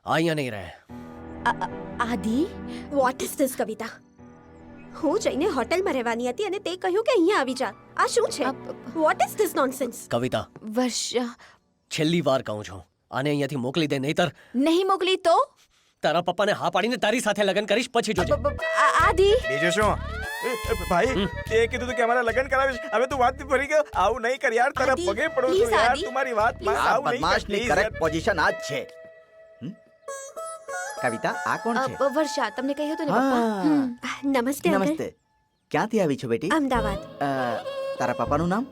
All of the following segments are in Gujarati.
અહીંયા નહીં રહે. આદિ, વોટ ઇઝ ધીસ કવિતા? હું જઈને હોટેલમાં રહેવાની હતી અને તે કહ્યું કે અહીંયા આવી જા. આ શું છે? What is this nonsense? Kavita, Varsha છેલ્લી વાર કહું છું, આને અહીંયાથી મોકલી દે, નહીતર નહીં મોકલી તો તારા પપ્પાને હા પાડીને તારી સાથે લગ્ન કરીશ, પછી જોજે. આદિ, બીજું શું? ભાઈ તે કીધું તું કે અમારા લગ્ન કરાવીશ, હવે તું વાત ભરી ગયો. આવું નહીં કર યાર, તારા આદિ, પગે પડું please, છું યાર, આદિ, તું મારી વાત માન. આ આવું નહીં કર, બદમાશની please કરેક્ટ યાર. પોઝિશન આ જ છે. કવિતા, આ કોણ છે? વર્ષા, તમને કહ્યું હતું ને પપ્પા? હા, નમસ્તે અંકલ. નમસ્તે. ક્યાંથી આવી છો બેટી? અમદાવાદ. તારા પપ્પાનું નામ?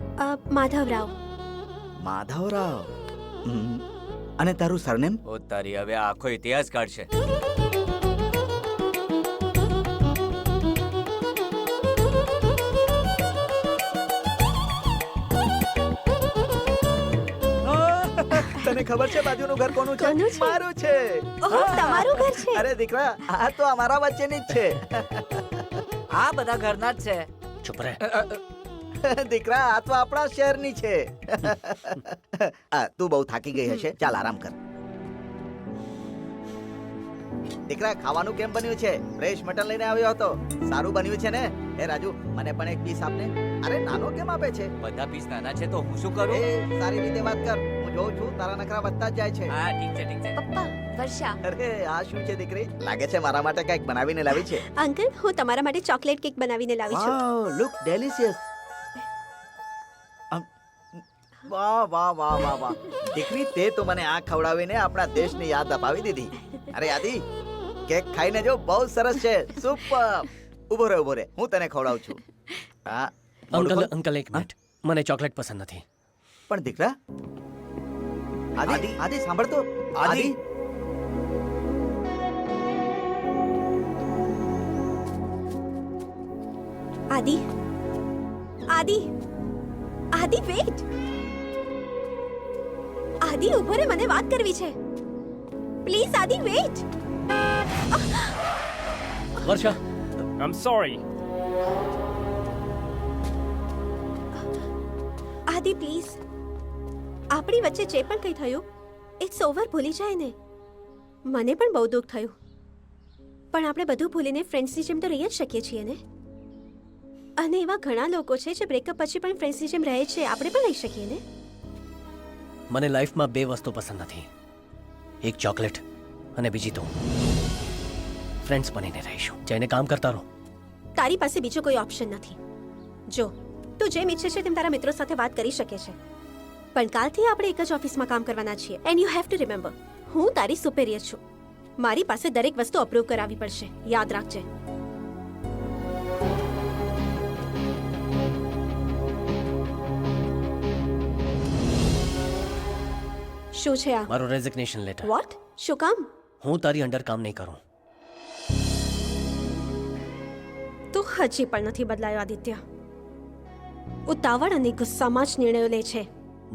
માધવરાવ. માધવરાવ. અને તારું સરનેમ? ઓ તારી, હવે આખો ઇતિહાસ કાઢશે. તને ખબર છે બાજુનું ઘર કોનું છે? કોનું છે? મારું છે. ઓહો, તમારું ઘર છે? અરે દીકરા, આ તો અમારા વચ્ચેની જ છે. આ બધા ઘરના જ છે. ચૂપ રહે. દીકરા, આ તો આપણા શહેરની છે. તું બહુ થાકી ગઈ હશે, ચાલ આરામ કર. દીકરા, ખાવાનું કેમ બન્યું છે? ફ્રેશ મટન લઈને આવ્યો હતો. સારું બન્યું છે ને? એ રાજુ, મને પણ એક પીસ આપને. અરે નાનો કેમ આપે છે? બધા પીસ નાના છે તો હું શું કરું? એ સારી રીતે વાત કર. હું જોઉં છું તારા નખરા વધતા જ જાય છે. હા, ઠીક છે, ઠીક છે. પપ્પા, વર્ષા, અરે આ શું છે દીકરી? લાગે છે મારા માટે કંઈક બનાવીને લાવી છે. અંકલ, હું તમારા માટે ચોકલેટ કેક બનાવીને લાવી છું. વાવ, લુક ડેલિશિયસ. વાહ વાહ વાહ વાહ વાહ. દીકરી, તે તો મને આ ખવડાવીને આપણા દેશની યાદ અપાવી દીધી. અરે આદિ, કેક ખાઈને જો, બહુ સરસ છે. સુપર. ઉભો રહે, હું તને ખવડાવું છું. હા અંકલ, અંકલ એક મિનિટ, મને ચોકલેટ પસંદ નથી. પણ દીકરા, આદિ આદિ સાંભળ તો. આદિ, આદિ, આદિ, આદિ વેટ. આદિ ઉભો રે, મને વાત કરવી છે. પ્લીઝ આદિ વેટ. Varsha, I'm sorry. આદિ પ્લીઝ, આપણી વચ્ચે જે પણ કંઈ થયું ઇટ્સ ઓવર, ભૂલી જાય ને. મને પણ બહુ દુઃખ થયું, પણ આપણે બધું ભૂલીને ફ્રેન્ડ્સની જેમ તો રહી જ શકીએ છીએ ને. અને એવા ઘણા લોકો છે જે બ્રેકઅપ પછી પણ ફ્રેન્ડ્સની જેમ રહે છે, આપણે પણ રહી શકીએ ને. મને લાઈફમાં બે વસ્તુ પસંદ નથી, એક ચોકલેટ અને બીજી તું. ફ્રેન્ડ્સ બનીને રહીશું, જઈને કામ કરતા રહો. તારી પાસે બીજો કોઈ ઓપ્શન નથી. જો તું જેમ ઈચ્છે છે તેમ તારા મિત્રો સાથે વાત કરી શકે છે, પણ કાલથી આપણે એક જ ઓફિસમાં કામ કરવાના છીએ. And you have to remember, હું તારી સુપેરિયર છું. મારી પાસે દરેક વસ્તુ અપ્રૂવ કરાવવી પડશે, યાદ રાખજે. શું છે આ? મારું રેઝિગ્નેશન લેટર. વોટ? શું કામ? હું તારી અંડર કામ નહીં કરું. તું હજી પણ નથી બદલાયો આદિત્ય. ઉતાવળ અને ગુસ્સામાં જ નિર્ણયો લે છે.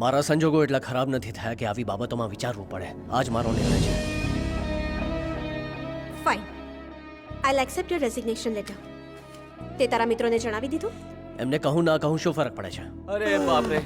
મારા સંજોગો એટલા ખરાબ નથી થયા કે આવી બાબતોમાં વિચારવું પડે. આજ મારો નિર્ણય છે. Fine, I accept your resignation letter. તે તારા મિત્રોને જણાવી દીધું? એમને કહું ના કહું શું ફરક પડે છે? અરે બાપરે,